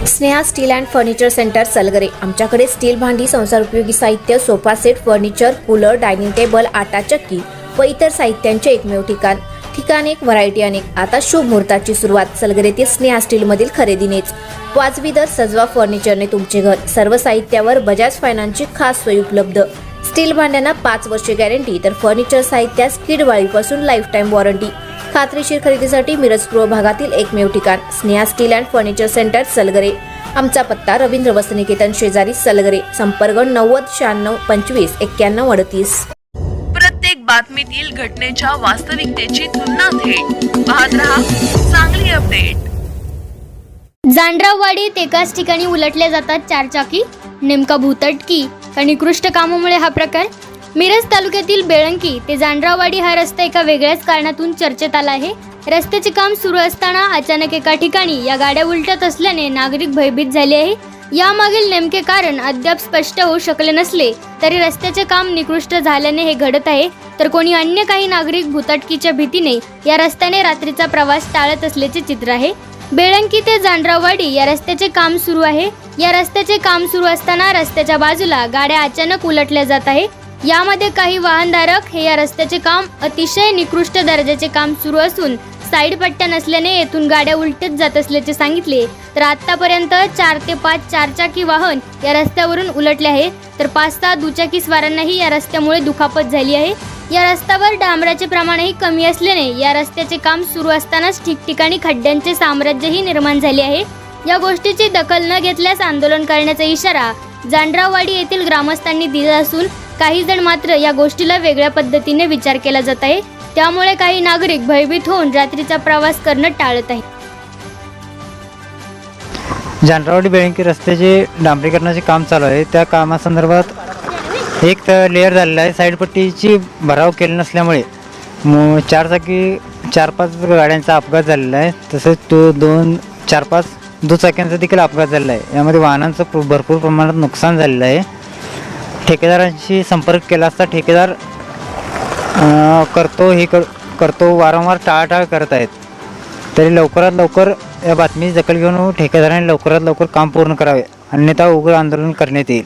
Sneha steel and furniture centre Salgare. आमच्याकडे steel भांडी, संसार उपयोगी साहित्य, sofa set, furniture, cooler, dining table, आटा चक्की व इतर साहित्यांचे एकमेव ठिकाण एक, व्हरायटी अनेक। आता शुभ मुहूर्ताची सुरुवात सलगरेतील स्नेहा स्टील मधील खरेदीनेच। वाजवी दर, सजवा फर्निचरने तुमचे घर। सर्व साहित्यावर बजाज फायनान्सची खास सोय उपलब्ध। स्टील भांड्यांना 5 वर्षे गॅरंटी, तर फर्निचर साहित्यास किडवाळीपासून लाईफ टाईम वॉरंटी। खात्रीशीर खरेदीसाठी मिरज पूर्व भागातील एकमेव ठिकाण Sneha steel and furniture centre Salgare. आमचा पत्ता रवींद्र वसनिकेतन शेजारी सलगरे। संपर्क 90 96 25 91 38। प्रत्येक बातमीतील घटनेच्या वास्तविकतेची तुलना थेट पाहत रहा चांगली अपडेट। जांड्राववाडीत एकाच ठिकाणी उलटल्या जातात 4 चाकी। नेमका भूतटकी का निकृष्ट कामामुळे हा प्रकार? मिरज तालुक्यातील बेळंकी ते जांड्राववाडी हा रस्ता एका वेगळ्याच कारणातून चर्चेत आला आहे। रस्त्याचे काम सुरू असताना अचानक एका ठिकाणी या गाड्या उलटत असल्याने नागरिक भयभीत झाले आहे। यामागील नेमके कारण अद्याप स्पष्ट होऊ शकले नसले तरी रस्त्याचे काम निकृष्ट झाल्याने हे घडत आहे, तर कोणी अन्य काही नागरिक भूतटकीच्या भीतीने या रस्त्याने रात्रीचा प्रवास टाळत असल्याचे चित्र आहे। बेळंकी ते जांड्राववाडी या रस्त्याचे काम सुरू आहे। या रस्त्याचे काम सुरू असताना रस्त्याच्या बाजूला गाड्या अचानक उलटल्या जात आहे। यामध्ये काही वाहनधारक हे या रस्त्याचे काम अतिशय निकृष्ट दर्जाचे काम सुरू असून साईड पट्ट्या नसल्याने येथून गाड्या उलटत जात असल्याचे सांगितले। तर आतापर्यंत 4 ते 5 4चाकी वाहन या रस्त्यावरून उलटले आहे, तर 5-6 दुचाकी स्वारांनाही या रस्त्यामुळे दुखापत झाली आहे। या रस्त्यावर डांबराचे प्रमाणही कमी असल्याने या रस्त्याचे काम सुरू असतानाच ठिकठिकाणी खड्ड्यांचे साम्राज्यही निर्माण झाले आहे। या गोष्टीची दखल न घेतल्यास आंदोलन करण्याचा इशारा जांड्राववाडी येथील ग्रामस्थांनी दिला असून काही जण मात्र या गोष्टीला वेगळ्या पद्धतीने विचार केला जात आहे। त्यामुळे काही नागरिक भयभीत होऊन रात्रीचा प्रवास करणं टाळत आहेत। जांड्राववाडी बेळंकी रस्त्याचे डांबरीकरणाचे काम चालू आहे। त्या कामासंदर्भात एक लेअर झालेला आहे। साईड पट्टीची भराव केली नसल्यामुळे 4-5 गाड्यांचा अपघात झालेला आहे। तसेच 2-4-5 दुचाक्यांचा देखील अपघात झालेला आहे। यामध्ये वाहनांचं भरपूर प्रमाणात नुकसान झालेलं आहे। ठेकेदारांशी संपर्क केला असता ठेकेदार करतो वारंवार टाळाटाळ करत आहेत। तरी लवकरात लवकर या बातमीची दखल घेऊन ठेकेदारांनी लवकरात लवकर काम पूर्ण करावे, अन्यथा उग्र आंदोलन करण्यात येईल।